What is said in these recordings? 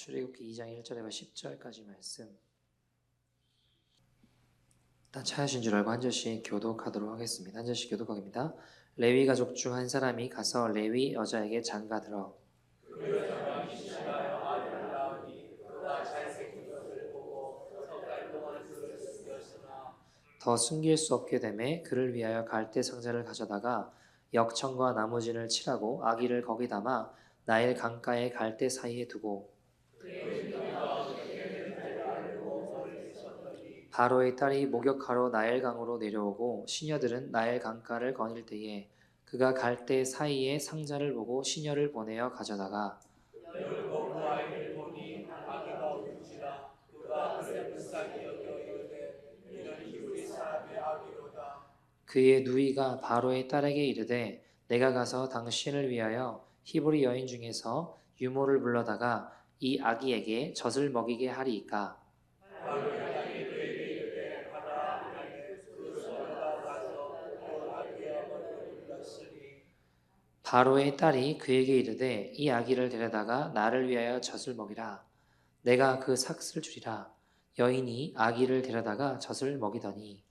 출애굽기 2장 1절에서 10절까지 말씀. 일단 차하신 줄 알고 한 절씩 교독하도록 하겠습니다. 한 절씩 교독하겠습니다. 레위 가족 중 한 사람이 가서 레위 여자에게 장가들어 더 숨길 수 없게 되매 그를 위하여 갈대 상자를 가져다가 역청과 나무진을 칠하고 아기를 거기 담아 나일 강가의 갈대 사이에 두고 바로의 딸이 목욕하러 나일강으로 내려오고 시녀들은 나일 강가를 거닐 때에 그가 갈대 사이에 상자를 보고 시녀를 보내어 가져다가 그의 누이가 바로의 딸에게 이르되 내가 가서 당신을 위하여 히브리 여인 중에서 유모를 불러다가 이 아기에게 젖을 먹이게 하리이까. 바로의 딸이 그에게 이르되 이 아기를 데려다가 나를 위하여 젖을 먹이라. 내가 그 삭슬 주리라. 여인이 아기를 데려다가 젖을 먹이더니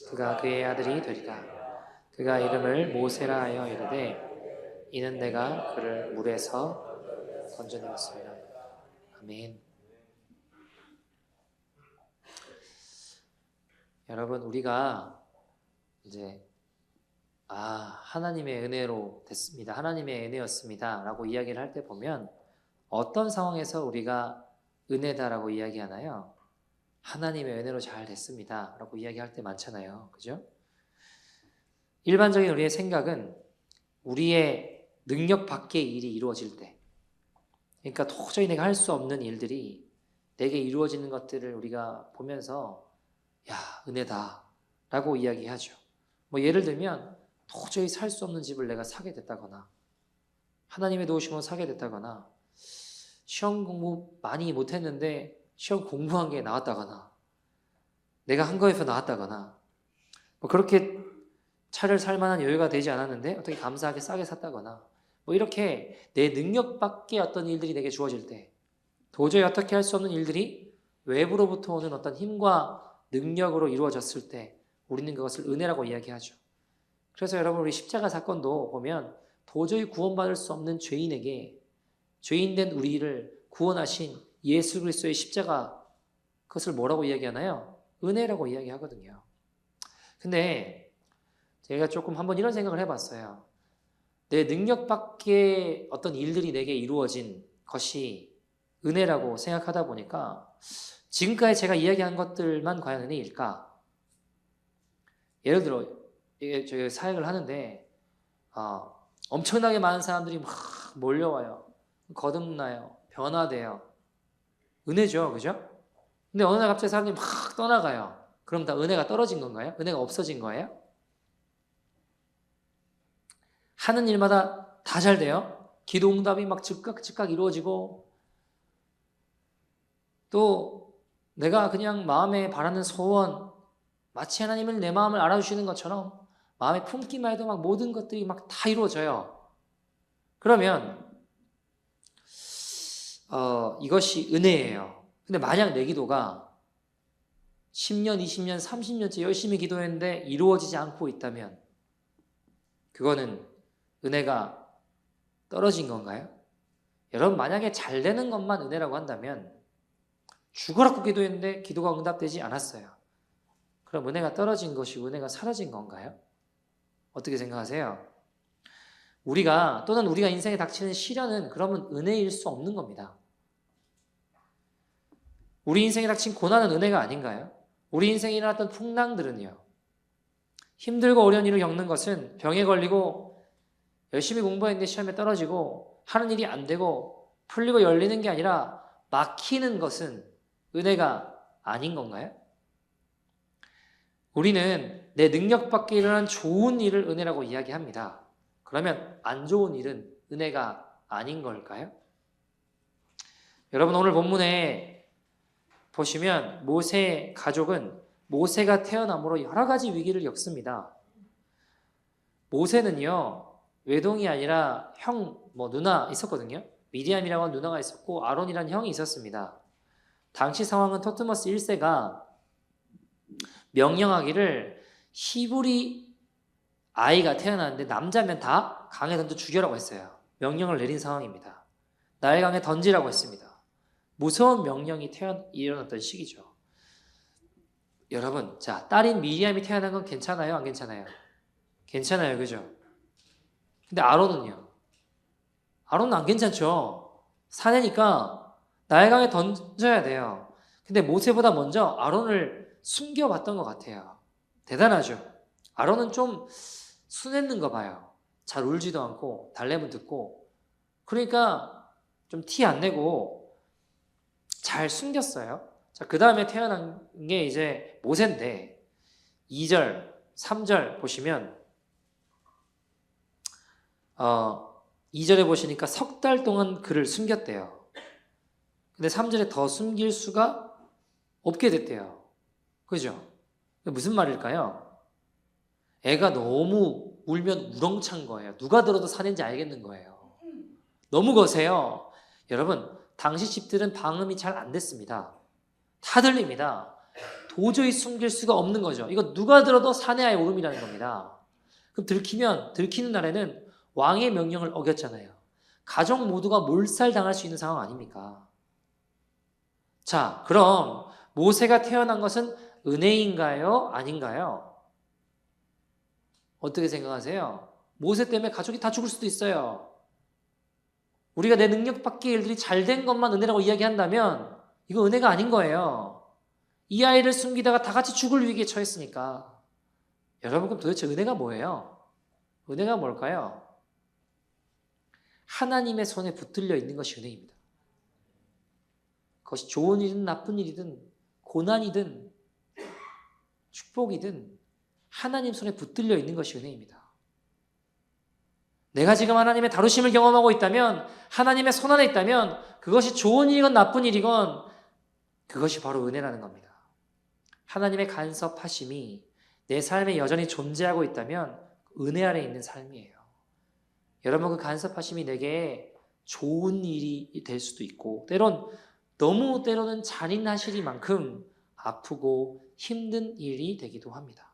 그가 그의 아들이 되리라. 그가 이름을 모세라 하여 이르되 이는 내가 그를 물에서 건져내었습니다. 아멘. 여러분, 우리가 이제 하나님의 은혜로 됐습니다. 하나님의 은혜였습니다. 라고 이야기를 할 때 보면 어떤 상황에서 우리가 은혜다라고 이야기하나요? 하나님의 은혜로 잘 됐습니다. 라고 이야기할 때 많잖아요. 그죠? 일반적인 우리의 생각은 우리의 능력 밖의 일이 이루어질 때, 그러니까 도저히 내가 할 수 없는 일들이 내게 이루어지는 것들을 우리가 보면서 야, 은혜다 라고 이야기하죠. 예를 들면 도저히 살 수 없는 집을 내가 사게 됐다거나 하나님의 도우심으로 사게 됐다거나 시험 공부 많이 못했는데 시험 공부한 게 나왔다거나 내가 한 거에서 나왔다거나 그렇게 차를 살 만한 여유가 되지 않았는데 어떻게 감사하게 싸게 샀다거나 이렇게 내 능력 밖의 어떤 일들이 내게 주어질 때 도저히 어떻게 할 수 없는 일들이 외부로부터 오는 어떤 힘과 능력으로 이루어졌을 때 우리는 그것을 은혜라고 이야기하죠. 그래서 여러분, 우리 십자가 사건도 보면 도저히 구원받을 수 없는 죄인에게 죄인된 우리를 구원하신 예수 그리스도의 십자가, 그것을 뭐라고 이야기하나요? 은혜라고 이야기하거든요. 근데 제가 조금 한번 이런 생각을 해봤어요. 내 능력 밖의 어떤 일들이 내게 이루어진 것이 은혜라고 생각하다 보니까 지금까지 제가 이야기한 것들만 과연 은혜일까? 예를 들어 저희 사역을 하는데 엄청나게 많은 사람들이 막 몰려와요. 거듭나요. 변화돼요. 은혜죠. 그죠? 근데 어느 날 갑자기 사람들이 막 떠나가요. 그럼 다 은혜가 떨어진 건가요? 은혜가 없어진 거예요? 하는 일마다 다 잘 돼요. 기도 응답이 막 즉각 이루어지고 또 내가 그냥 마음에 바라는 소원, 마치 하나님을 내 마음을 알아주시는 것처럼 마음에 품기만 해도 막 모든 것들이 막 다 이루어져요. 그러면 이것이 은혜예요. 근데 만약 내 기도가 10년, 20년, 30년째 열심히 기도했는데 이루어지지 않고 있다면 그거는 은혜가 떨어진 건가요? 여러분, 만약에 잘 되는 것만 은혜라고 한다면 죽어라고 기도했는데 기도가 응답되지 않았어요. 그럼 은혜가 떨어진 것이고 은혜가 사라진 건가요? 어떻게 생각하세요? 또는 우리가 인생에 닥치는 시련은 그러면 은혜일 수 없는 겁니다. 우리 인생에 닥친 고난은 은혜가 아닌가요? 우리 인생에 일어났던 풍랑들은요, 힘들고 어려운 일을 겪는 것은 병에 걸리고 열심히 공부했는데 시험에 떨어지고 하는 일이 안 되고 풀리고 열리는 게 아니라 막히는 것은 은혜가 아닌 건가요? 우리는 내 능력 밖에 일어난 좋은 일을 은혜라고 이야기합니다. 그러면 안 좋은 일은 은혜가 아닌 걸까요? 여러분, 오늘 본문에 보시면 모세 가족은 모세가 태어남으로 여러 가지 위기를 겪습니다. 모세는요, 외동이 아니라 형, 누나 있었거든요. 미디암이라고 하는 누나가 있었고 아론이라는 형이 있었습니다. 당시 상황은 토트머스 1세가 명령하기를 히브리 아이가 태어났는데 남자면 다 강에 던져 죽여라고 했어요. 명령을 내린 상황입니다. 나일 강에 던지라고 했습니다. 무서운 명령이 일어났던 시기죠. 여러분, 자, 딸인 미리암이 태어난 건 괜찮아요? 안 괜찮아요? 괜찮아요, 그죠? 근데 아론은요? 아론은 안 괜찮죠? 사내니까 나일 강에 던져야 돼요. 근데 모세보다 먼저 아론을 숨겨봤던 것 같아요. 대단하죠? 아론은 좀 순했는가 봐요. 잘 울지도 않고 달래면 듣고, 그러니까 좀 티 안 내고 잘 숨겼어요. 자, 그 다음에 태어난 게 이제 모세인데 2절, 3절 보시면 2절에 보시니까 석 달 동안 그를 숨겼대요. 근데 3절에 더 숨길 수가 없게 됐대요. 그죠? 무슨 말일까요? 애가 너무 울면 우렁찬 거예요. 누가 들어도 사는지 알겠는 거예요. 너무 거세요. 여러분, 당시 집들은 방음이 잘 안 됐습니다. 다 들립니다. 도저히 숨길 수가 없는 거죠. 이거 누가 들어도 사내아의 울음이라는 겁니다. 그럼 들키는 날에는 왕의 명령을 어겼잖아요. 가족 모두가 몰살당할 수 있는 상황 아닙니까? 자, 그럼 모세가 태어난 것은 은혜인가요? 아닌가요? 어떻게 생각하세요? 모세 때문에 가족이 다 죽을 수도 있어요. 우리가 내 능력 밖의 일들이 잘 된 것만 은혜라고 이야기한다면 이거 은혜가 아닌 거예요. 이 아이를 숨기다가 다 같이 죽을 위기에 처했으니까. 여러분, 그럼 도대체 은혜가 뭐예요? 은혜가 뭘까요? 하나님의 손에 붙들려 있는 것이 은혜입니다. 그것이 좋은 일이든 나쁜 일이든 고난이든 축복이든 하나님 손에 붙들려 있는 것이 은혜입니다. 내가 지금 하나님의 다루심을 경험하고 있다면, 하나님의 손 안에 있다면 그것이 좋은 일이건 나쁜 일이건 그것이 바로 은혜라는 겁니다. 하나님의 간섭하심이 내 삶에 여전히 존재하고 있다면 은혜 아래 있는 삶이에요. 여러분, 그 간섭하심이 내게 좋은 일이 될 수도 있고 때로는 잔인하시리만큼 아프고 힘든 일이 되기도 합니다.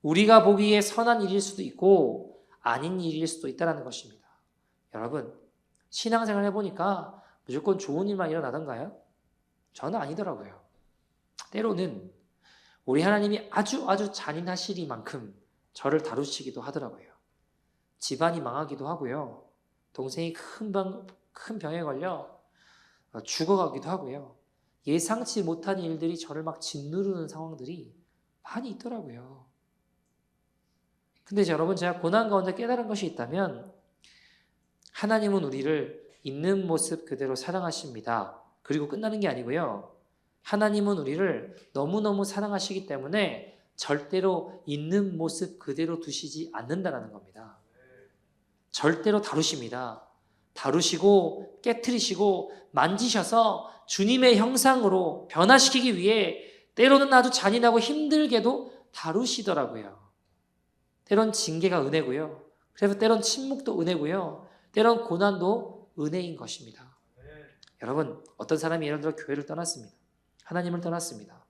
우리가 보기에 선한 일일 수도 있고 아닌 일일 수도 있다는 것입니다. 여러분, 신앙생활 해보니까 무조건 좋은 일만 일어나던가요? 저는 아니더라고요. 때로는 우리 하나님이 아주 잔인하시리만큼 저를 다루시기도 하더라고요. 집안이 망하기도 하고요. 동생이 큰 병에 걸려 죽어가기도 하고요. 예상치 못한 일들이 저를 막 짓누르는 상황들이 많이 있더라고요. 근데 여러분, 제가 고난 가운데 깨달은 것이 있다면 하나님은 우리를 있는 모습 그대로 사랑하십니다. 그리고 끝나는 게 아니고요. 하나님은 우리를 너무너무 사랑하시기 때문에 절대로 있는 모습 그대로 두시지 않는다는 겁니다. 절대로 다루십니다. 다루시고 깨트리시고 만지셔서 주님의 형상으로 변화시키기 위해 때로는 아주 잔인하고 힘들게도 다루시더라고요. 때론 징계가 은혜고요. 그래서 때론 침묵도 은혜고요. 때론 고난도 은혜인 것입니다. 여러분, 어떤 사람이 예를 들어 교회를 떠났습니다. 하나님을 떠났습니다.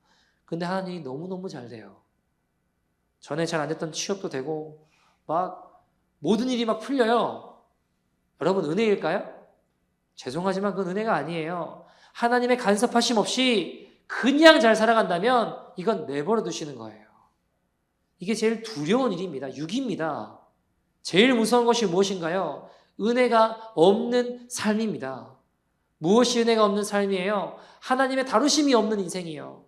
근데 하나님이 너무너무 잘 돼요. 전에 잘 안 됐던 취업도 되고 막 모든 일이 막 풀려요. 여러분, 은혜일까요? 죄송하지만 그건 은혜가 아니에요. 하나님의 간섭하심 없이 그냥 잘 살아간다면 이건 내버려 두시는 거예요. 이게 제일 두려운 일입니다. 육입니다. 제일 무서운 것이 무엇인가요? 은혜가 없는 삶입니다. 무엇이 은혜가 없는 삶이에요? 하나님의 다루심이 없는 인생이요.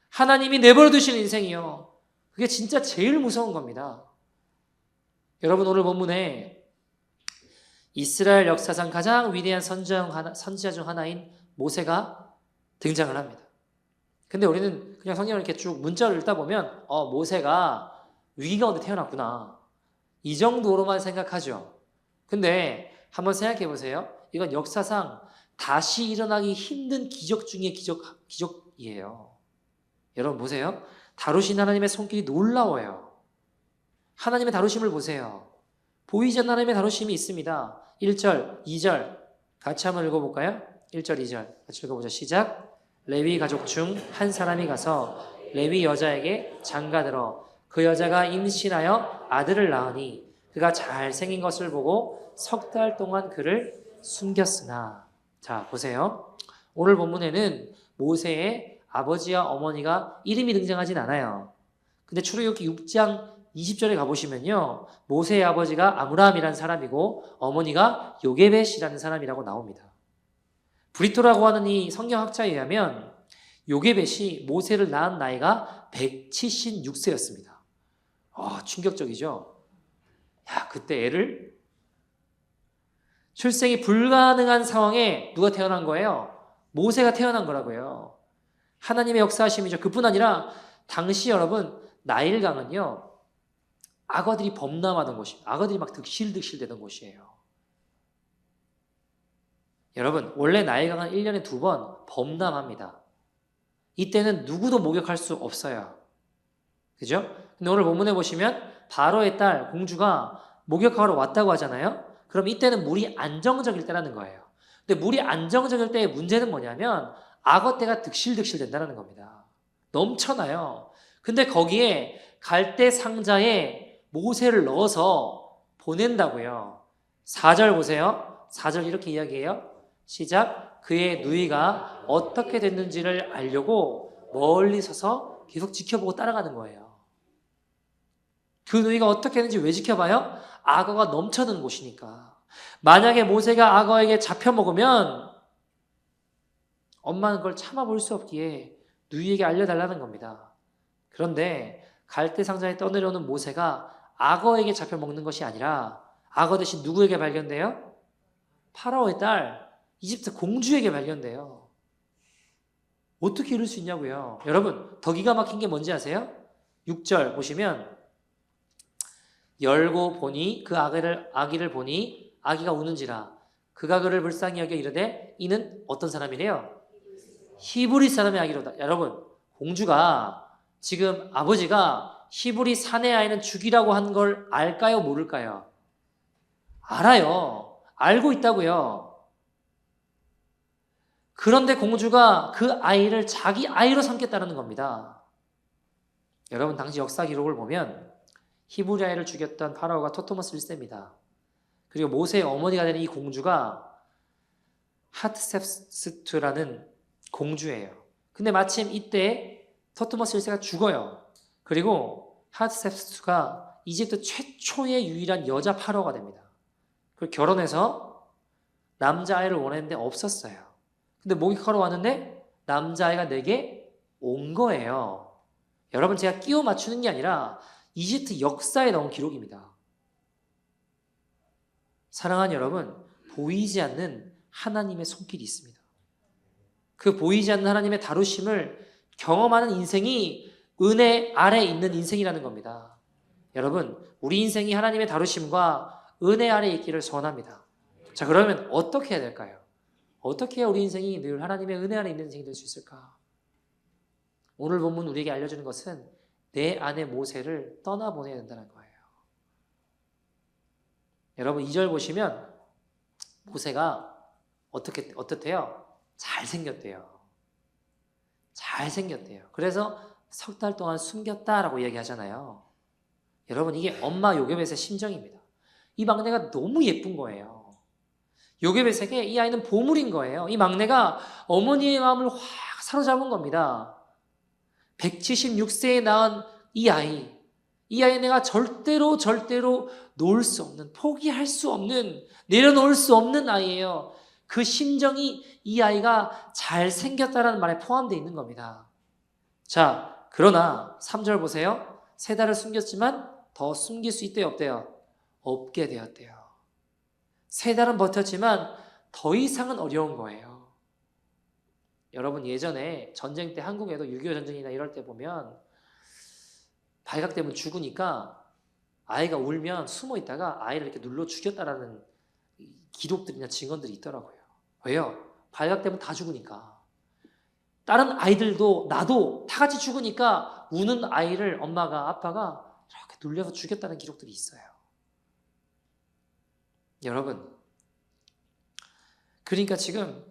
하나님이 내버려 두시는 인생이요. 그게 진짜 제일 무서운 겁니다. 여러분, 오늘 본문에 이스라엘 역사상 가장 위대한 선지자 중 하나인 모세가 등장을 합니다. 근데 우리는 그냥 성경을 이렇게 쭉 문자를 읽다 보면 모세가 위기 가운데 태어났구나, 이 정도로만 생각하죠. 근데 한번 생각해 보세요. 이건 역사상 다시 일어나기 힘든 기적 중에 기적이에요. 여러분 보세요. 다루신 하나님의 손길이 놀라워요. 하나님의 다루심을 보세요. 보이지 않는 하나님의 다루심이 있습니다. 1절, 2절 같이 한번 읽어볼까요? 1절, 2절 같이 읽어보자. 시작. 레위 가족 중 한 사람이 가서 레위 여자에게 장가들어 그 여자가 임신하여 아들을 낳으니 그가 잘생긴 것을 보고 석 달 동안 그를 숨겼으나. 자, 보세요. 오늘 본문에는 모세의 아버지와 어머니가 이름이 등장하진 않아요. 근데 출애굽기 6장 20절에 가보시면요, 모세의 아버지가 아므람이라는 사람이고 어머니가 요게벳이라는 사람이라고 나옵니다. 브리토라고 하는 이 성경학자에 의하면 요게벳이 모세를 낳은 나이가 176세였습니다. 충격적이죠? 야, 그때 애를 출생이 불가능한 상황에 누가 태어난 거예요? 모세가 태어난 거라고요. 하나님의 역사하심이죠. 그뿐 아니라 당시 여러분 나일강은요, 악어들이 범람하던 곳이에요. 악어들이 막 득실득실 되던 곳이에요. 여러분, 원래 나일강은 1년에 2번 범람합니다. 이때는 누구도 목욕할 수 없어요. 그죠? 근데 오늘 본문에 보시면 바로의 딸 공주가 목욕하러 왔다고 하잖아요. 그럼 이때는 물이 안정적일 때라는 거예요. 근데 물이 안정적일 때의 문제는 뭐냐면 악어떼가 득실득실 된다는 겁니다. 넘쳐나요. 근데 거기에 갈대 상자에 모세를 넣어서 보낸다고요. 4절 보세요. 4절 이렇게 이야기해요. 시작. 그의 누이가 어떻게 됐는지를 알려고 멀리 서서 계속 지켜보고 따라가는 거예요. 그 누이가 어떻게 했는지 왜 지켜봐요? 악어가 넘쳐드는 곳이니까. 만약에 모세가 악어에게 잡혀먹으면 엄마는 그걸 참아볼 수 없기에 누이에게 알려달라는 겁니다. 그런데 갈대 상자에 떠내려오는 모세가 악어에게 잡혀먹는 것이 아니라 악어 대신 누구에게 발견돼요? 파라오의 딸 이집트 공주에게 발견돼요. 어떻게 이럴 수 있냐고요. 여러분, 더 기가 막힌 게 뭔지 아세요? 6절 보시면 열고 보니 그 아기를 보니 아기가 우는지라 그가 그를 불쌍히 여겨 이르되 이는 어떤 사람이래요? 히브리 사람의 아기로다. 여러분, 공주가 지금 아버지가 히브리 사내 아이는 죽이라고 한 걸 알까요? 모를까요? 알아요. 알고 있다고요. 그런데 공주가 그 아이를 자기 아이로 삼겠다는 겁니다. 여러분, 당시 역사 기록을 보면 히브리 아이를 죽였던 파라오가 토토머스 1세입니다. 그리고 모세의 어머니가 되는 이 공주가 하트셉스트라는 공주예요. 근데 마침 이때 토토머스 1세가 죽어요. 그리고 하트셉스트가 이집트 최초의 유일한 여자 파라오가 됩니다. 그리고 결혼해서 남자아이를 원했는데 없었어요. 근데 목욕하러 왔는데 남자아이가 내게 온 거예요. 여러분, 제가 끼워 맞추는 게 아니라 이집트 역사에 나온 기록입니다. 사랑하는 여러분, 보이지 않는 하나님의 손길이 있습니다. 그 보이지 않는 하나님의 다루심을 경험하는 인생이 은혜 아래 있는 인생이라는 겁니다. 여러분, 우리 인생이 하나님의 다루심과 은혜 아래 있기를 소원합니다. 자, 그러면 어떻게 해야 될까요? 어떻게 해야 우리 인생이 늘 하나님의 은혜 아래 있는 인생이 될 수 있을까? 오늘 본문 우리에게 알려주는 것은 내 안의 모세를 떠나보내야 된다는 거예요. 여러분, 2절 보시면 모세가 어떻대요? 잘생겼대요. 잘생겼대요. 그래서 석 달 동안 숨겼다라고 이야기하잖아요. 여러분, 이게 엄마 요게벳의 심정입니다. 이 막내가 너무 예쁜 거예요. 요게벳에게 이 아이는 보물인 거예요. 이 막내가 어머니의 마음을 확 사로잡은 겁니다. 176세에 낳은 이 아이 내가 절대로 놓을 수 없는, 포기할 수 없는, 내려놓을 수 없는 아이예요. 그 심정이 이 아이가 잘생겼다라는 말에 포함되어 있는 겁니다. 자, 그러나 3절 보세요. 3달을 숨겼지만 더 숨길 수 있대요, 없대요? 없게 되었대요. 3달은 버텼지만 더 이상은 어려운 거예요. 여러분, 예전에 전쟁 때 한국에도 6.25 전쟁이나 이럴 때 보면 발각되면 죽으니까 아이가 울면 숨어 있다가 아이를 이렇게 눌러 죽였다라는 기록들이나 증언들이 있더라고요. 왜요? 발각되면 다 죽으니까. 다른 아이들도 나도 다 같이 죽으니까 우는 아이를 아빠가 이렇게 눌려서 죽였다는 기록들이 있어요. 여러분, 그러니까 지금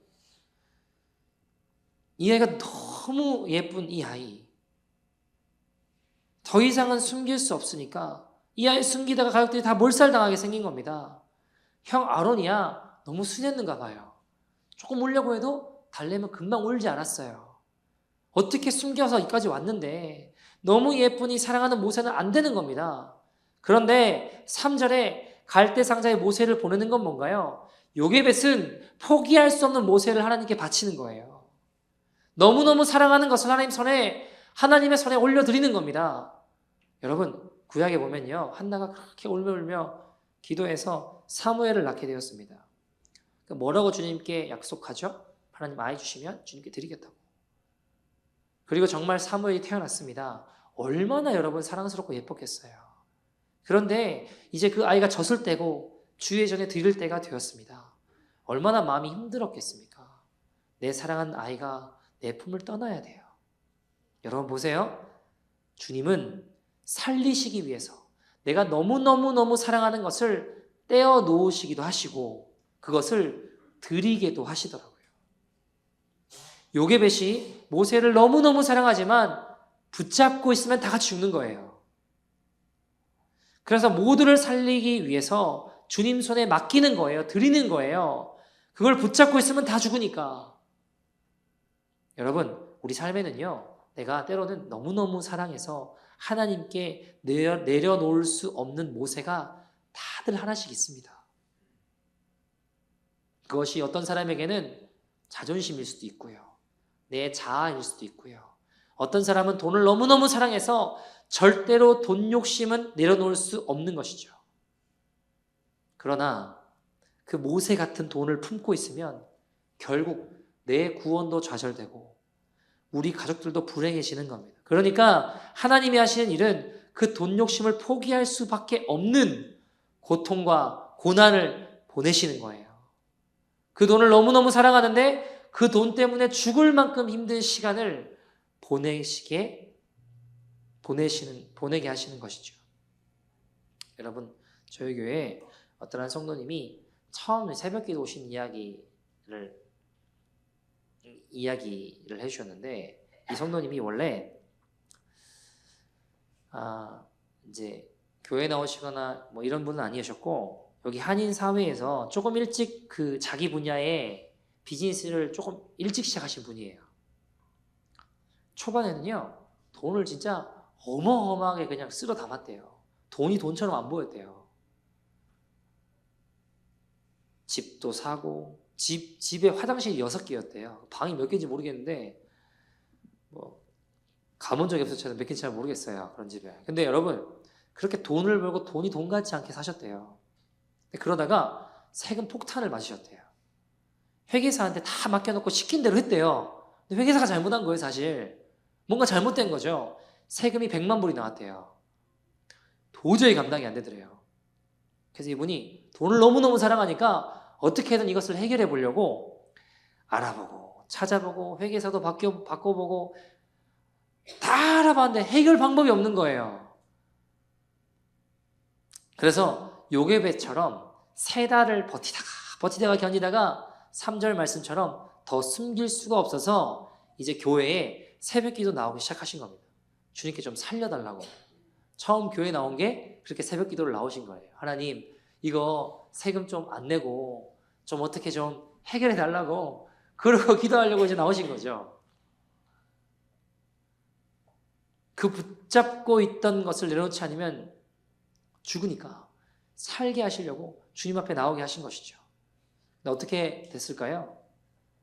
이 아이가 너무 예쁜 이 아이, 더 이상은 숨길 수 없으니까 이 아이 숨기다가 가족들이 다 몰살당하게 생긴 겁니다. 형 아론이야 너무 순했는가 봐요. 조금 울려고 해도 달래면 금방 울지 않았어요. 어떻게 숨겨서 여기까지 왔는데 너무 예쁘니 사랑하는 모세는 안 되는 겁니다. 그런데 3절에 갈대 상자에 모세를 보내는 건 뭔가요? 요게벳은 포기할 수 없는 모세를 하나님께 바치는 거예요. 너무너무 사랑하는 것을 하나님의 손에 올려드리는 겁니다. 여러분, 구약에 보면요, 한나가 그렇게 울며 기도해서 사무엘을 낳게 되었습니다. 뭐라고 주님께 약속하죠? 하나님 아이 주시면 주님께 드리겠다고. 그리고 정말 사무엘이 태어났습니다. 얼마나 여러분 사랑스럽고 예뻤겠어요. 그런데 이제 그 아이가 젖을 때고 주의 전에 드릴 때가 되었습니다. 얼마나 마음이 힘들었겠습니까? 내 사랑하는 아이가 내 품을 떠나야 돼요. 여러분 보세요. 주님은 살리시기 위해서 내가 너무너무 사랑하는 것을 떼어 놓으시기도 하시고 그것을 드리게도 하시더라고요. 요게벳이 모세를 너무너무 사랑하지만 붙잡고 있으면 다 같이 죽는 거예요. 그래서 모두를 살리기 위해서 주님 손에 맡기는 거예요. 드리는 거예요. 그걸 붙잡고 있으면 다 죽으니까. 여러분, 우리 삶에는요, 내가 때로는 너무너무 사랑해서 하나님께 내려놓을 수 없는 모세가 다들 하나씩 있습니다. 그것이 어떤 사람에게는 자존심일 수도 있고요. 내 자아일 수도 있고요. 어떤 사람은 돈을 너무너무 사랑해서 절대로 돈 욕심은 내려놓을 수 없는 것이죠. 그러나 그 모세 같은 돈을 품고 있으면 결국 내 구원도 좌절되고 우리 가족들도 불행해지는 겁니다. 그러니까 하나님이 하시는 일은 그 돈 욕심을 포기할 수밖에 없는 고통과 고난을 보내시는 거예요. 그 돈을 너무너무 사랑하는데 그 돈 때문에 죽을 만큼 힘든 시간을 보내게 하시는 것이죠. 여러분, 저희 교회에 어떤 성도님이 처음 새벽기도 오신 이야기를 해주셨는데, 이 성도님이 원래 이제 교회 나오시거나 뭐 이런 분은 아니셨고, 여기 한인 사회에서 조금 일찍 그 자기 분야의 비즈니스를 조금 일찍 시작하신 분이에요. 초반에는요, 돈을 진짜 어마어마하게 그냥 쓸어 담았대요. 돈이 돈처럼 안 보였대요. 집도 사고, 집에 화장실이 6개였대요. 방이 몇 개인지 모르겠는데, 뭐, 가본 적이 없어서 저는 몇 개인지 잘 모르겠어요. 그런 집에. 근데 여러분, 그렇게 돈을 벌고 돈이 돈 같지 않게 사셨대요. 그러다가 세금 폭탄을 맞으셨대요. 회계사한테 다 맡겨놓고 시킨 대로 했대요. 근데 회계사가 잘못한 거예요, 사실. 뭔가 잘못된 거죠. 세금이 100만 불이 나왔대요. 도저히 감당이 안 되더래요. 그래서 이분이 돈을 너무너무 사랑하니까 어떻게든 이것을 해결해 보려고 알아보고 찾아보고 회계사도 바꿔보고 다 알아봤는데 해결 방법이 없는 거예요. 그래서 요게벳처럼 3달을 버티다가 견디다가 3절 말씀처럼 더 숨길 수가 없어서 이제 교회에 새벽기도 나오기 시작하신 겁니다. 주님께 좀 살려달라고. 처음 교회 나온 게 그렇게 새벽기도를 나오신 거예요. 하나님, 이거 세금 좀 안 내고 좀 어떻게 좀 해결해 달라고, 그러고 기도하려고 이제 나오신 거죠. 그 붙잡고 있던 것을 내려놓지 않으면 죽으니까 살게 하시려고 주님 앞에 나오게 하신 것이죠. 근데 어떻게 됐을까요?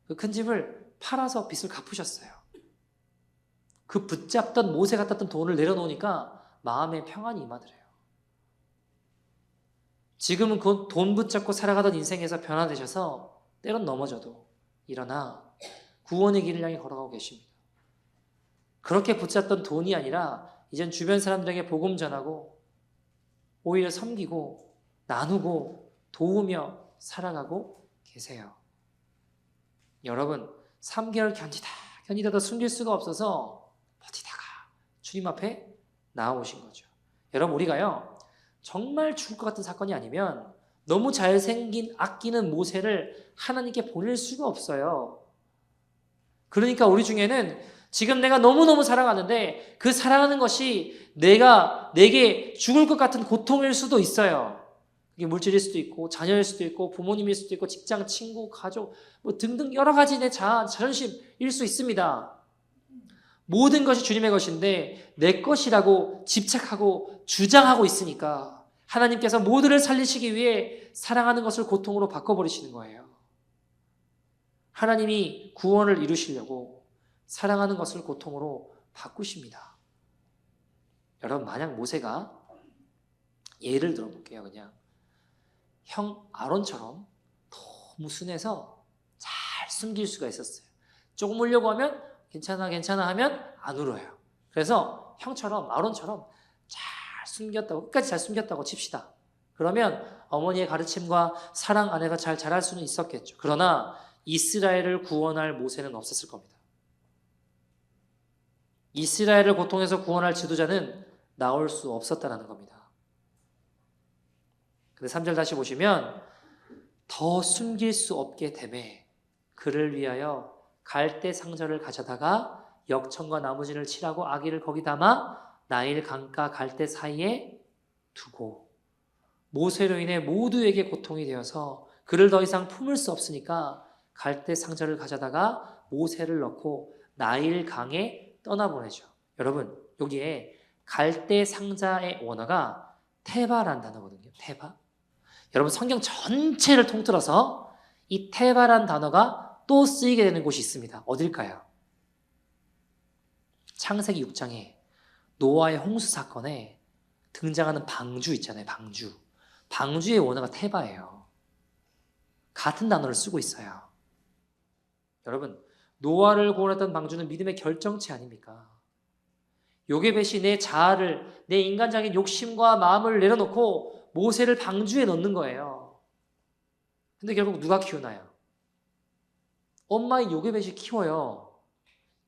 그 큰 집을 팔아서 빚을 갚으셨어요. 그 붙잡던 모세 같았던 돈을 내려놓으니까 마음에 평안이 임하더래요. 지금은 그 돈 붙잡고 살아가던 인생에서 변화되셔서 때론 넘어져도 일어나 구원의 길을 향해 걸어가고 계십니다. 그렇게 붙잡던 돈이 아니라 이젠 주변 사람들에게 복음 전하고 오히려 섬기고 나누고 도우며 살아가고 계세요. 여러분, 3개월 견디다도 숨길 수가 없어서 버티다가 주님 앞에 나아오신 거죠. 여러분, 우리가요, 정말 죽을 것 같은 사건이 아니면 너무 잘생긴 아끼는 모세를 하나님께 보낼 수가 없어요. 그러니까 우리 중에는 지금 내가 너무너무 사랑하는데 그 사랑하는 것이 내게 죽을 것 같은 고통일 수도 있어요. 이게 물질일 수도 있고 자녀일 수도 있고 부모님일 수도 있고 직장, 친구, 가족 뭐 등등 여러 가지 내 자존심일 수 있습니다. 모든 것이 주님의 것인데 내 것이라고 집착하고 주장하고 있으니까 하나님께서 모두를 살리시기 위해 사랑하는 것을 고통으로 바꿔버리시는 거예요. 하나님이 구원을 이루시려고 사랑하는 것을 고통으로 바꾸십니다. 여러분, 만약 모세가 예를 들어볼게요. 그냥 형 아론처럼 너무 순해서 잘 숨길 수가 있었어요. 조금 울려고 하면 괜찮아 하면 안 울어요. 그래서 형처럼 아론처럼 잘 숨겼다고, 끝까지 잘 숨겼다고 칩시다. 그러면 어머니의 가르침과 사랑 안에서 잘 자랄 수는 있었겠죠. 그러나 이스라엘을 구원할 모세는 없었을 겁니다. 이스라엘을 고통에서 구원할 지도자는 나올 수 없었다는 겁니다. 근데 3절 다시 보시면 더 숨길 수 없게 되매 그를 위하여 갈대 상자를 가져다가 역청과 나무진을 칠하고 아기를 거기 담아 나일 강가 갈대 사이에 두고 모세로 인해 모두에게 고통이 되어서 그를 더 이상 품을 수 없으니까 갈대 상자를 가져다가 모세를 넣고 나일 강에 떠나보내죠. 여러분, 여기에 갈대 상자의 원어가 테바란 단어거든요. 테바. 여러분, 성경 전체를 통틀어서 이 테바란 단어가 또 쓰이게 되는 곳이 있습니다. 어딜까요? 창세기 6장에 노아의 홍수 사건에 등장하는 방주 있잖아요. 방주의 원어가 테바예요. 같은 단어를 쓰고 있어요. 여러분, 노아를 구원했던 방주는 믿음의 결정체 아닙니까? 요게벳이 내 자아를, 내 인간적인 욕심과 마음을 내려놓고 모세를 방주에 넣는 거예요. 근데 결국 누가 키우나요? 엄마의 요게벳이 키워요.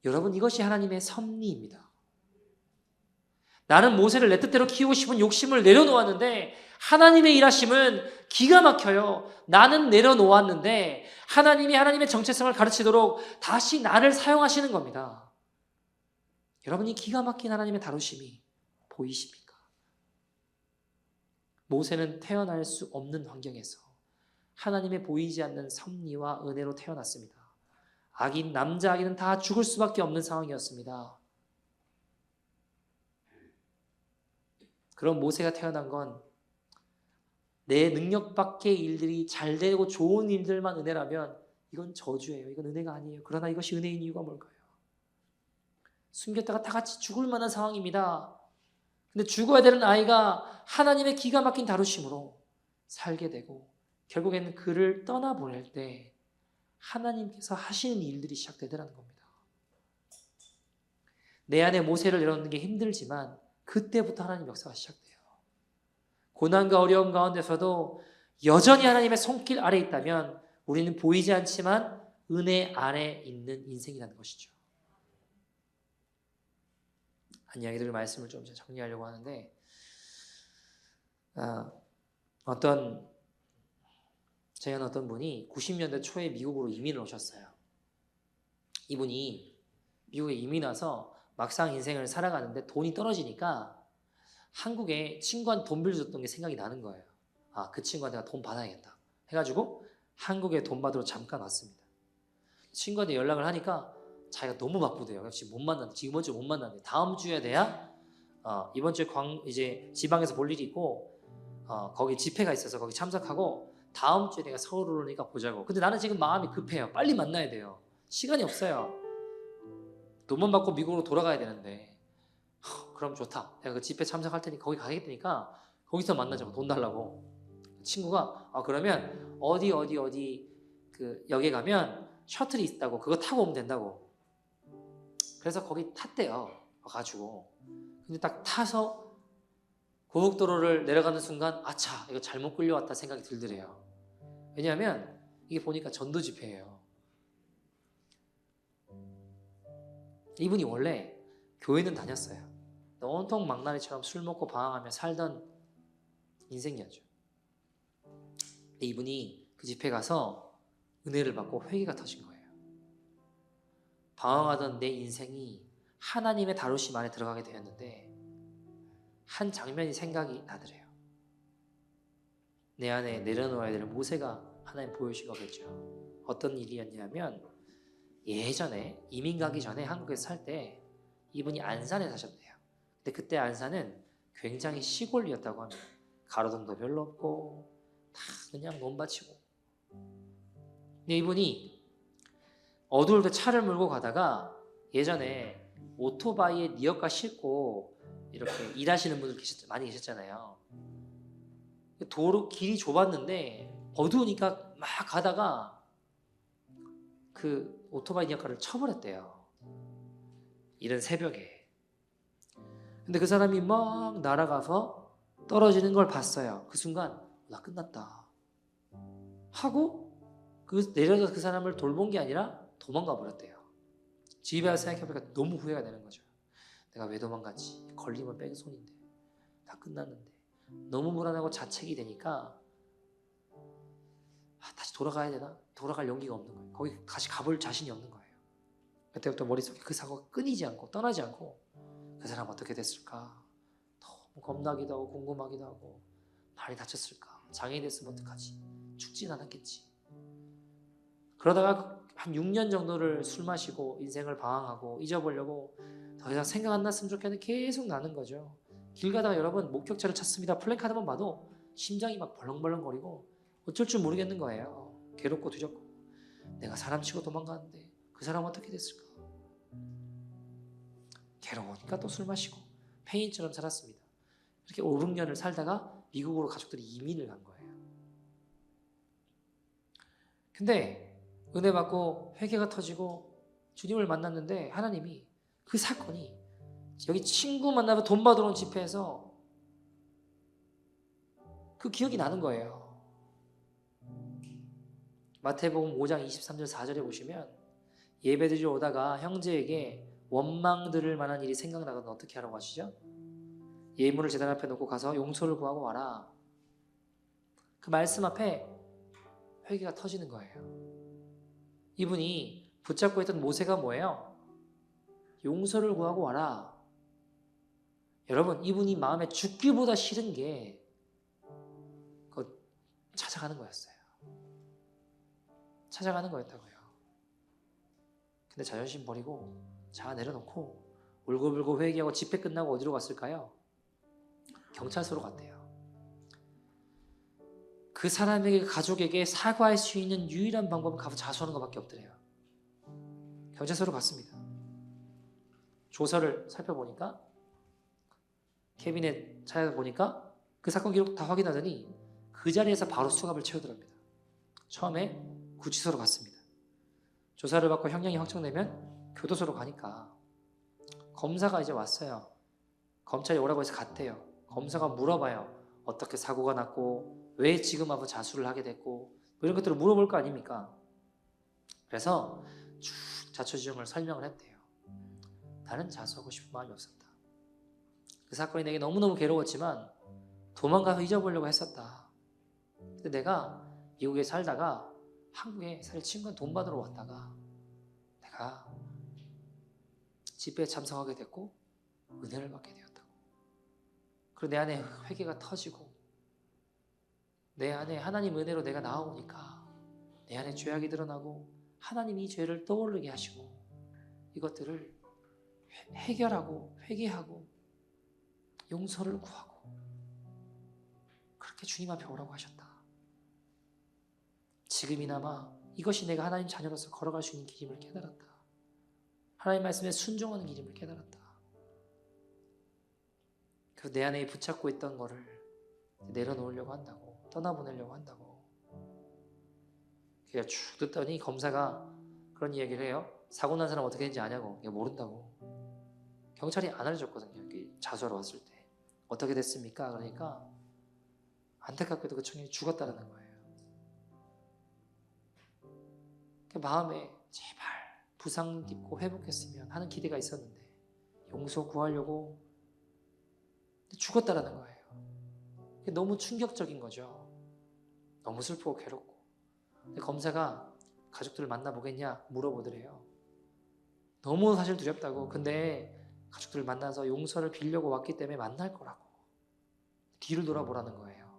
여러분, 이것이 하나님의 섭리입니다. 나는 모세를 내 뜻대로 키우고 싶은 욕심을 내려놓았는데 하나님의 일하심은 기가 막혀요. 나는 내려놓았는데 하나님이 하나님의 정체성을 가르치도록 다시 나를 사용하시는 겁니다. 여러분, 이 기가 막힌 하나님의 다루심이 보이십니까? 모세는 태어날 수 없는 환경에서 하나님의 보이지 않는 섭리와 은혜로 태어났습니다. 남자 아기는 다 죽을 수밖에 없는 상황이었습니다. 그런 모세가 태어난 건 내 능력 밖의 일들이 잘 되고 좋은 일들만 은혜라면 이건 저주예요. 이건 은혜가 아니에요. 그러나 이것이 은혜인 이유가 뭘까요? 숨겼다가 다 같이 죽을 만한 상황입니다. 근데 죽어야 되는 아이가 하나님의 기가 막힌 다루심으로 살게 되고 결국에는 그를 떠나보낼 때 하나님께서 하시는 일들이 시작되더라는 겁니다. 내 안에 모세를 내려놓는 게 힘들지만 그때부터 하나님 역사가 시작돼요. 고난과 어려움 가운데서도 여전히 하나님의 손길 아래에 있다면 우리는 보이지 않지만 은혜 아래 있는 인생이라는 것이죠. 한 이야기들 말씀을 좀 정리하려고 하는데 제가 어떤 분이 90년대 초에 미국으로 이민을 오셨어요. 이분이 미국에 이민 와서 막상 인생을 살아가는데 돈이 떨어지니까 한국에 친구한테 돈 빌려줬던 게 생각이 나는 거예요. 그 친구한테 내가 돈 받아야겠다 해가지고 한국에 돈 받으러 잠깐 왔습니다. 친구한테 연락을 하니까 자기가 너무 바쁘대요. 지금 못 만난다. 이번 주에 못 만난대. 다음 주에 돼야 이번 주에 이제 지방에서 볼 일이 있고 거기 집회가 있어서 거기 참석하고 다음 주에 내가 서울 오르니까 보자고. 근데 나는 지금 마음이 급해요. 빨리 만나야 돼요. 시간이 없어요. 돈만 받고 미국으로 돌아가야 되는데 그럼 좋다. 내가 그 집회 참석할 테니 거기 가겠다니까 거기서 만나자고. 돈 달라고. 친구가 그러면 어디 그 역에 가면 셔틀이 있다고. 그거 타고 오면 된다고. 그래서 거기 탔대요. 가지고. 근데 딱 타서 고속도로를 내려가는 순간 아차, 이거 잘못 끌려왔다 생각이 들더래요. 왜냐하면 이게 보니까 전도 집회예요. 이분이 원래 교회는 다녔어요. 온통 망나니처럼 술 먹고 방황하며 살던 인생이었죠. 근데 이분이 그 집회 가서 은혜를 받고 회개가 터진 거예요. 방황하던 내 인생이 하나님의 다루심 안에 들어가게 되었는데 한 장면이 생각이 나더래요. 내 안에 내려놓아야 될 모세가 하나님 보여주신 거겠죠. 어떤 일이었냐면 예전에 이민 가기 전에 한국에서 살 때 이분이 안산에 사셨대요. 근데 그때 안산은 굉장히 시골이었다고 합니다. 가로등도 별로 없고 다 그냥 논밭이고. 근데 이분이 어두울 때 차를 몰고 가다가 예전에 오토바이에 니어가 싣고 이렇게 일하시는 분들 많이 계셨잖아요. 도로 길이 좁았는데 어두우니까 막 가다가 그 오토바이 니어카를 쳐버렸대요. 이른 새벽에. 근데 그 사람이 막 날아가서 떨어지는 걸 봤어요. 그 순간 나 끝났다 하고 내려서 그 사람을 돌본 게 아니라 도망가 버렸대요. 집에 와서 생각해보니까 너무 후회가 되는 거죠. 내가 왜 도망갔지? 걸리면 뺑소니인데 다 끝났는데. 너무 불안하고 자책이 되니까 다시 돌아가야 되나? 돌아갈 용기가 없는 거예요. 거기 다시 가볼 자신이 없는 거예요. 그때부터 머릿속에 그 사고가 끊이지 않고 떠나지 않고 그 사람 어떻게 됐을까? 너무 겁나기도 하고 궁금하기도 하고 많이 다쳤을까? 장애인 됐으면 어떡하지? 죽진 않았겠지. 그러다가 한 6년 정도를 술 마시고 인생을 방황하고 잊어보려고 더 이상 생각 안 났으면 좋겠는데 계속 나는 거죠. 길 가다가 여러분 목격자를 찾습니다. 플래카드만 봐도 심장이 막 벌렁벌렁거리고 어쩔 줄 모르겠는 거예요. 괴롭고 두렵고 내가 사람 치고 도망가는데 그 사람 어떻게 됐을까? 괴로우니까 또 술 마시고 폐인처럼 살았습니다. 이렇게 5, 6년을 살다가 미국으로 가족들이 이민을 간 거예요. 근데 은혜 받고 회개가 터지고 주님을 만났는데 하나님이 그 사건이 여기 친구 만나서 돈 받으러 온 집회에서 그 기억이 나는 거예요. 마태복음 5장 23절 4절에 보시면 예배드리러 오다가 형제에게 원망 들을 만한 일이 생각나거든 어떻게 하라고 하시죠? 예물을 제단 앞에 놓고 가서 용서를 구하고 와라. 그 말씀 앞에 회개가 터지는 거예요. 이분이 붙잡고 있던 모세가 뭐예요? 용서를 구하고 와라. 여러분 이분이 마음에 죽기보다 싫은 게 그거 찾아가는 거였어요. 찾아가는 거였다고요. 근데 자존심 버리고 자아 내려놓고 울고불고 회개하고 집회 끝나고 어디로 갔을까요? 경찰서로 갔대요. 그 사람에게 가족에게 사과할 수 있는 유일한 방법은 가서 자수하는 것밖에 없더래요. 경찰서로 갔습니다. 조서를 살펴보니까 캐비넷 찾아보니까 그 사건 기록 다 확인하더니 그 자리에서 바로 수갑을 채우더랍니다. 처음에 구치소로 갔습니다. 조사를 받고 형량이 확정되면 교도소로 가니까 검사가 이제 왔어요. 검찰이 오라고 해서 갔대요. 검사가 물어봐요. 어떻게 사고가 났고 왜 지금 와서 자수를 하게 됐고 이런 것들을 물어볼 거 아닙니까? 그래서 쭉 자초지종을 설명을 했대요. 나는 자수하고 싶은 마음이 없었다. 그 사건이 내게 너무너무 괴로웠지만 도망가서 잊어보려고 했었다. 근데 내가 미국에 살다가 한국에 살 친구는 돈 받으러 왔다가 내가 집회에 참석하게 됐고 은혜를 받게 되었다고. 그리고 내 안에 회개가 터지고 내 안에 하나님 은혜로 내가 나아오니까 내 안에 죄악이 드러나고 하나님이 이 죄를 떠오르게 하시고 이것들을 해결하고 회개하고 용서를 구하고 그렇게 주님 앞에 오라고 하셨다. 지금이나마 이것이 내가 하나님 자녀로서 걸어갈 수 있는 길임을 깨달았다. 하나님 말씀에 순종하는 길임을 깨달았다. 그 내 안에 붙잡고 있던 거를 내려놓으려고 한다고, 떠나보내려고 한다고. 그냥 쭉 듣더니 검사가 그런 이야기를 해요. 사고 난 사람 어떻게 됐는지 아냐고. 모른다고. 경찰이 안 알려줬거든요. 자수하러 왔을 때. 어떻게 됐습니까? 그러니까 안타깝게도 그 청년이 죽었다는 거예요. 그 마음에 제발 부상 입고 회복했으면 하는 기대가 있었는데 용서 구하려고 죽었다라는 거예요. 너무 충격적인 거죠. 너무 슬프고 괴롭고. 근데 검사가 가족들을 만나보겠냐 물어보더래요. 너무 사실 두렵다고. 근데 가족들을 만나서 용서를 빌려고 왔기 때문에 만날 거라고. 뒤를 돌아보라는 거예요.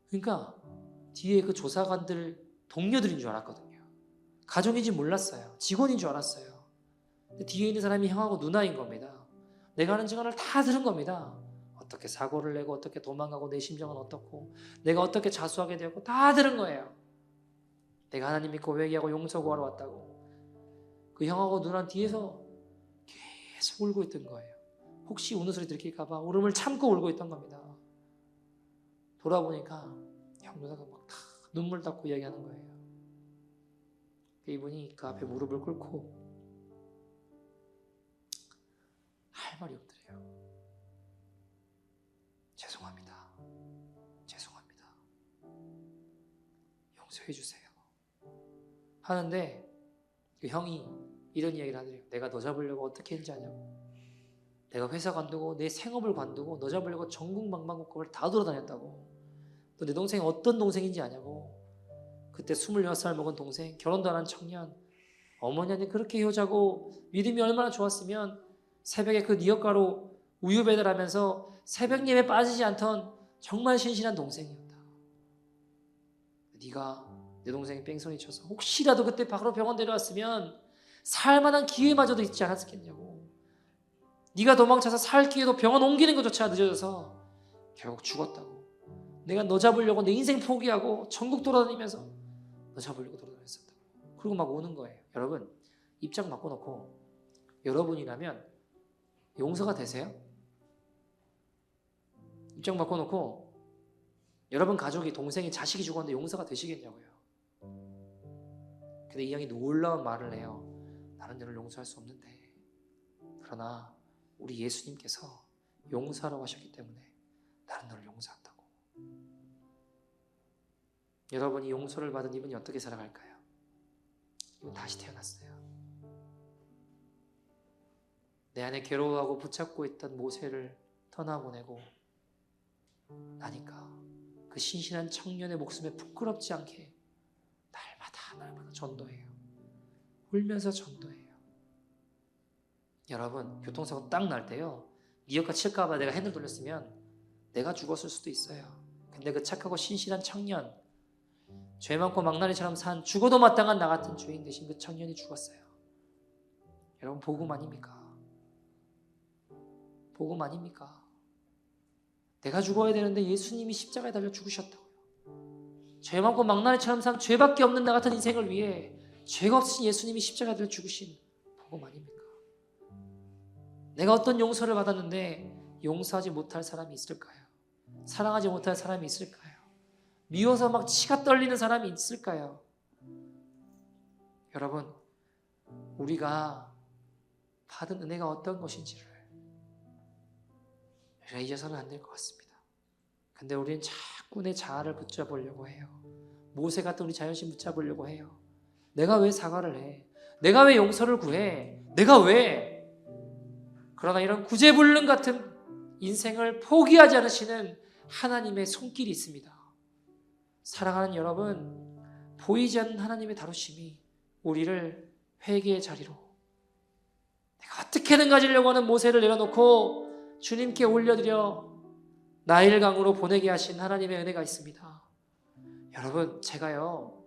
그러니까 뒤에 그 조사관들 동료들인 줄 알았거든요. 가족인지 몰랐어요. 직원인 줄 알았어요. 근데 뒤에 있는 사람이 형하고 누나인 겁니다. 내가 하는 증언을 다 들은 겁니다. 어떻게 사고를 내고 어떻게 도망가고 내 심정은 어떻고 내가 어떻게 자수하게 되었고 다 들은 거예요. 내가 하나님 믿고 회개하고 용서 구하러 왔다고. 그 형하고 누나는 뒤에서 계속 울고 있던 거예요. 혹시 우는 소리 들킬까 봐 울음을 참고 울고 있던 겁니다. 돌아보니까 형 누나가 막 다 눈물 닦고 이야기하는 거예요. 이분이 그 앞에 무릎을 꿇고 할 말이 없더래요. 죄송합니다. 죄송합니다. 용서해 주세요. 하는데 그 형이 이런 이야기를 하더래요. 내가 너 잡으려고 어떻게 했는지 아냐고. 내가 회사 관두고 내 생업을 관두고 너 잡으려고 전국 방방곡곡을 다 돌아다녔다고. 너 내 동생이 어떤 동생인지 아냐고. 그때 26살 먹은 동생, 결혼도 안 한 청년, 어머니한테 그렇게 효자고 믿음이 얼마나 좋았으면 새벽에 그 니엇가로 우유 배달하면서 새벽 예배 빠지지 않던 정말 신실한 동생이었다. 네가 내 동생이 뺑소니 쳐서 혹시라도 그때 바로 병원 데려왔으면 살만한 기회마저도 있지 않았겠냐고. 네가 도망쳐서 살 기회도 병원 옮기는 것조차 늦어져서 결국 죽었다고. 내가 너 잡으려고 내 인생 포기하고 전국 돌아다니면서 너 잡으려고 돌아다녔었다고. 그리고 막 오는 거예요. 여러분 입장 바꿔놓고 여러분이라면 용서가 되세요? 입장 바꿔놓고 여러분 가족이 동생이 자식이 죽었는데 용서가 되시겠냐고요. 근데 이 형이 놀라운 말을 해요. 나는 너를 용서할 수 없는데 그러나 우리 예수님께서 용서하라고 하셨기 때문에 나는 너를 용서한다고. 여러분이 용서를 받은 이분이 어떻게 살아갈까요? 이분 다시 태어났어요. 내 안에 괴로워하고 붙잡고 있던 모세를 떠나보내고 나니까 그 신실한 청년의 목숨에 부끄럽지 않게 날마다 전도해요. 울면서 전도해요. 여러분 교통사고 딱 날 때요. 니엇가 칠까봐 내가 핸들 돌렸으면 내가 죽었을 수도 있어요. 근데 그 착하고 신실한 청년, 죄 많고 망나니처럼 산 죽어도 마땅한 나 같은 죄인 대신 그 청년이 죽었어요. 여러분 복음 아닙니까? 복음 아닙니까? 내가 죽어야 되는데 예수님이 십자가에 달려 죽으셨다고요. 죄 많고 망나니처럼 산 죄밖에 없는 나 같은 인생을 위해 죄가 없으신 예수님이 십자가에 달려 죽으신 복음 아닙니까? 내가 어떤 용서를 받았는데 용서하지 못할 사람이 있을까요? 사랑하지 못할 사람이 있을까요? 미워서 막 치가 떨리는 사람이 있을까요? 여러분 우리가 받은 은혜가 어떤 것인지를 우리가 잊어서는 안 될 것 같습니다. 근데 우리는 자꾸 내 자아를 붙잡으려고 해요. 모세 같은 우리 자존심 붙잡으려고 해요. 내가 왜 사과를 해? 내가 왜 용서를 구해? 내가 왜? 그러나 이런 구제불능 같은 인생을 포기하지 않으시는 하나님의 손길이 있습니다. 사랑하는 여러분, 보이지 않는 하나님의 다루심이 우리를 회개의 자리로 내가 어떻게든 가지려고 하는 모세를 내려놓고 주님께 올려드려 나일강으로 보내게 하신 하나님의 은혜가 있습니다. 여러분 제가요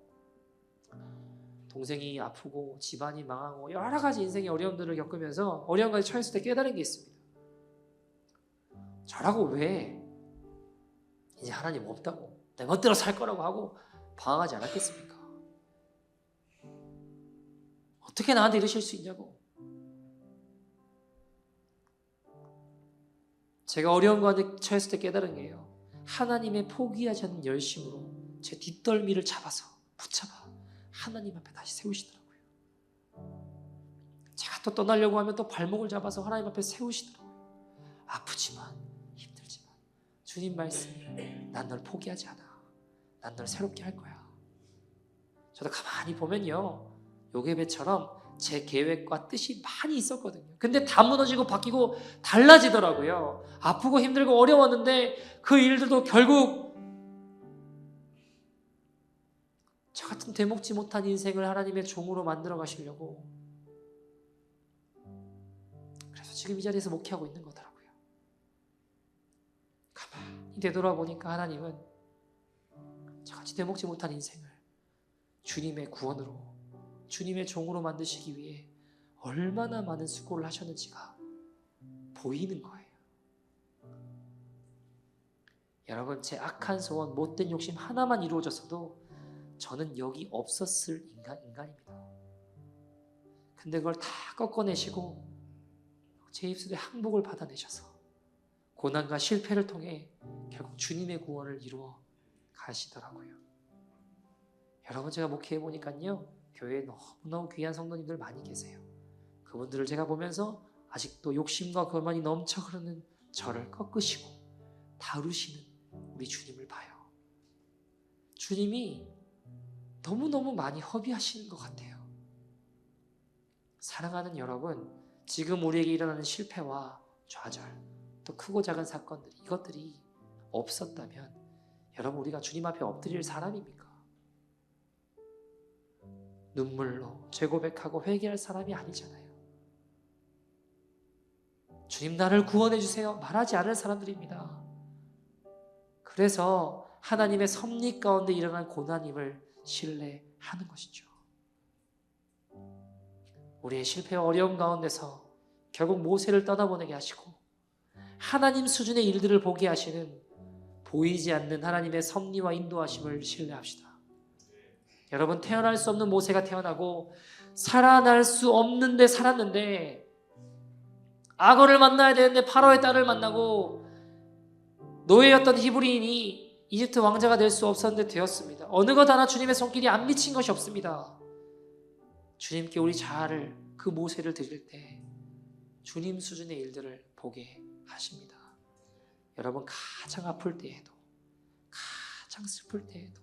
동생이 아프고 집안이 망하고 여러 가지 인생의 어려움들을 겪으면서 어려운 가지 처했을 때 깨달은 게 있습니다. 저라고 왜 이제 하나님 없다고 내 멋대로 살 거라고 하고 방황하지 않았겠습니까? 어떻게 나한테 이러실 수 있냐고. 제가 어려운 가운데 처했을 때 깨달은 게요. 하나님의 포기하지 않는 열심으로 제 뒷덜미를 잡아서 붙잡아 하나님 앞에 다시 세우시더라고요. 제가 또 떠나려고 하면 또 발목을 잡아서 하나님 앞에 세우시더라고요. 아프지만 힘들지만 주님 말씀이 난 널 포기하지 않아. 난 널 새롭게 할 거야. 저도 가만히 보면요. 요괴배처럼 제 계획과 뜻이 많이 있었거든요. 근데 다 무너지고 바뀌고 달라지더라고요. 아프고 힘들고 어려웠는데 그 일들도 결국 같은 되먹지 못한 인생을 하나님의 종으로 만들어 가시려고 그래서 지금 이 자리에서 목회하고 있는 거더라고요. 가만히 되돌아보니까 하나님은 저같이 되먹지 못한 인생을 주님의 구원으로, 주님의 종으로 만드시기 위해 얼마나 많은 수고를 하셨는지가 보이는 거예요. 여러분, 제 악한 소원, 못된 욕심 하나만 이루어졌어도 저는 여기 없었을 인간입니다. 근데 그걸 다 꺾어내시고 제 입술에 항복을 받아내셔서 고난과 실패를 통해 결국 주님의 구원을 이루어 가시더라고요. 여러분, 제가 목회해 보니까요, 교회에 너무너무 귀한 성도님들 많이 계세요. 그분들을 제가 보면서 아직도 욕심과 거만이 넘쳐 흐르는 저를 꺾으시고 다루시는 우리 주님을 봐요. 주님이 너무너무 많이 허비하시는 것 같아요. 사랑하는 여러분, 지금 우리에게 일어나는 실패와 좌절, 또 크고 작은 사건들, 이것들이 없었다면 여러분, 우리가 주님 앞에 엎드릴 사람입니까? 눈물로 죄 고백하고 회개할 사람이 아니잖아요. 주님, 나를 구원해 주세요 말하지 않을 사람들입니다. 그래서 하나님의 섭리 가운데 일어난 고난임을 신뢰하는 것이죠. 우리의 실패와 어려움 가운데서 결국 모세를 떠나보내게 하시고 하나님 수준의 일들을 보게 하시는 보이지 않는 하나님의 섭리와 인도하심을 신뢰합시다. 여러분, 태어날 수 없는 모세가 태어나고 살아날 수 없는데 살았는데, 악어를 만나야 되는데 파라오의 딸을 만나고 노예였던 히브리인이 이집트 왕자가 될 수 없었는데 되었습니다. 어느 것 하나 주님의 손길이 안 미친 것이 없습니다. 주님께 우리 자아를, 그 모세를 드릴 때 주님 수준의 일들을 보게 하십니다. 여러분, 가장 아플 때에도, 가장 슬플 때에도,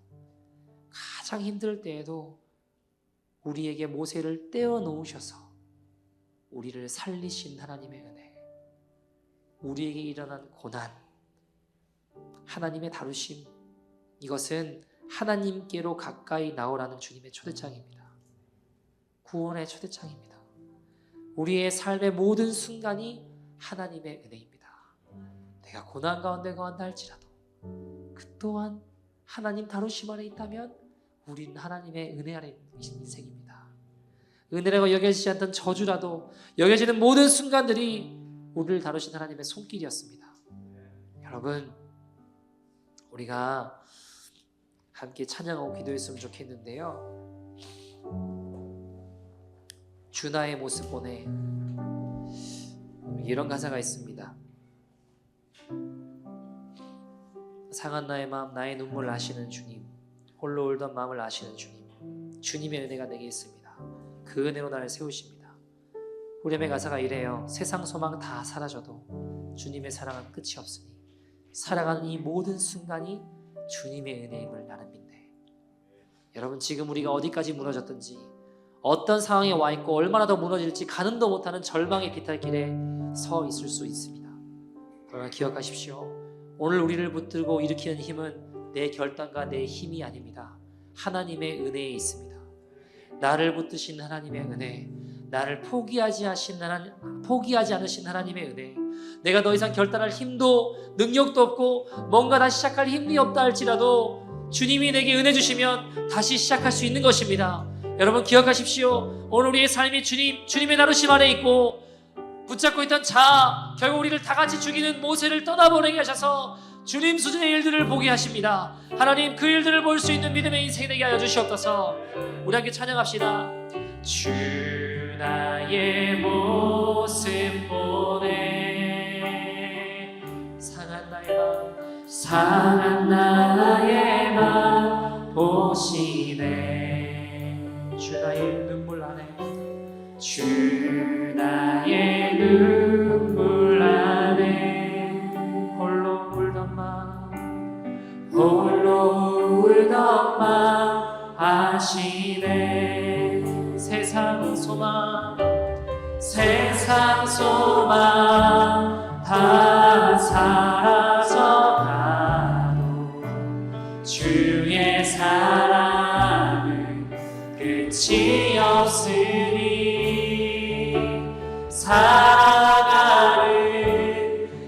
가장 힘들 때에도 우리에게 모세를 떼어 놓으셔서 우리를 살리신 하나님의 은혜, 우리에게 일어난 고난, 하나님의 다루심, 이것은 하나님께로 가까이 나오라는 주님의 초대장입니다. 구원의 초대장입니다. 우리의 삶의 모든 순간이 하나님의 은혜입니다. 내가 고난 가운데 거한다 할지라도 그 또한 하나님 다루심 안에 있다면 우리는 하나님의 은혜 아래 있는 인생입니다. 은혜라고 여겨지지 않던 저주라도 여겨지는 모든 순간들이 우리를 다루신 하나님의 손길이었습니다. 여러분, 우리가 함께 찬양하고 기도했으면 좋겠는데요, 주나의 모습 보내, 이런 가사가 있습니다. 상한 나의 마음, 나의 눈물 아시는 주님, 홀로 울던 마음을 아시는 주님, 주님의 은혜가 내게 있습니다. 그 은혜로 나를 세우십니다. 후렴의 가사가 이래요. 세상 소망 다 사라져도 주님의 사랑은 끝이 없으니 살아가는 이 모든 순간이 주님의 은혜임을 나는 믿네. 여러분, 지금 우리가 어디까지 무너졌든지, 어떤 상황에 와 있고 얼마나 더 무너질지 가늠도 못하는 절망의 비탈길에 서 있을 수 있습니다. 그러나 기억하십시오. 오늘 우리를 붙들고 일으키는 힘은 내 결단과 내 힘이 아닙니다. 하나님의 은혜에 있습니다. 나를 붙드신 하나님의 은혜, 나를 포기하지 않으신 하나님의 은혜, 내가 더 이상 결단할 힘도 능력도 없고 뭔가 다시 시작할 힘이 없다 할지라도 주님이 내게 은혜 주시면 다시 시작할 수 있는 것입니다. 여러분, 기억하십시오. 오늘 우리의 삶이 주님의 다루심 안에 있고 붙잡고 있던 자아, 결국 우리를 다 같이 죽이는 모세를 떠나보내게 하셔서 주님 수준의 일들을 보게 하십니다. 하나님, 그 일들을 볼 수 있는 믿음의 인생이 되게 하여 주시옵소서. 우리 함께 찬양합시다. 주 나의 모습 보내, 상한 나의 맘 보시네. 주 나의 눈물 안에, 주 나의 눈물 안에 홀로 울던 맘 아시네. 세상 소망 다 사라져 가도 주의 사랑을 없으니 살아가는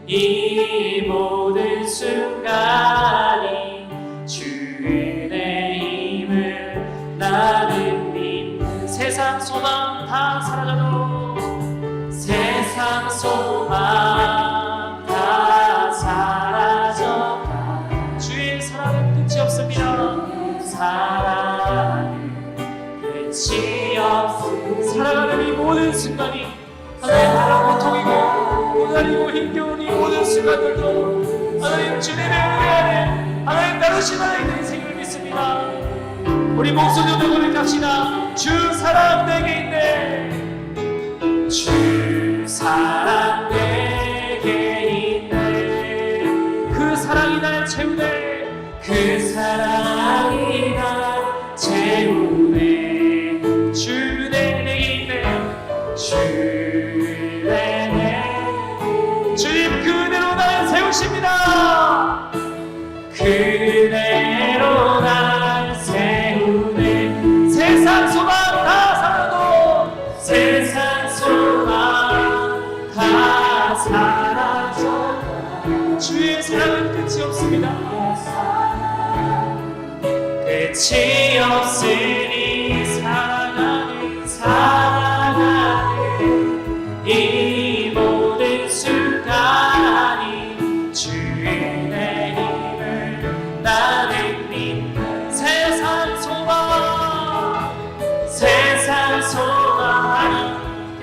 이 모든 순간이 주의 은혜임을 나는 믿는. 세상 소망 다 사라져도, 세상 소망 다 사라져가 주의 사랑은 끝이 없습니다. 사랑은 끝이 없습니다. 살아가는 이 모든 순간이 하나님 나라 고통이고 고난이고 힘겨운 이 모든 순간들도 하나님 주님의 은혜 안에 하나님 다루신 하나님의 인생을 믿습니다. 우리 목소리로 고백합시다. 주 사랑 내게 있네. 주 사랑 내게 있네. 그 사랑이 날 채우네. 그 사랑이 날 채우네. 주 내게 있네. 주 내게. 주님 그대로 날 세우십니다. 그대로 날 세우네. 세상 소망 다 사라도, 세상 소망 다 사라져 주의 사랑은 끝이 없습니다. 끝이 없으니 살아가는 이 모든 순간이 주의 힘을 나는 믿는. 세상 소망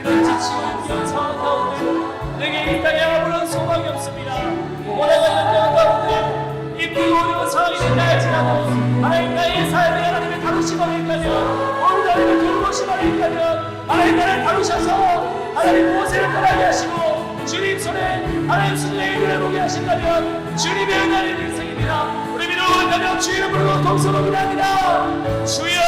이런 지치고 이런 상황 가운데 내게 이 땅에 아무런 소망이 없습니다. 오래가는 영 가운데 힘들고 어려운 상황이 된다 할지라도 하나님 나의 삶에 하나님의 다루심을 행하며 오늘 하나님의 돌보심을 행하며 하나님 나를 다루셔서 하나님 모세를 떠나게 하시고 주님 손에 하나님 손에 일을 보게 하신다면 주님의 은혜의 인생입니다. 우리 믿음을 가며 주 이름으로 동서로 기도합니다. 주여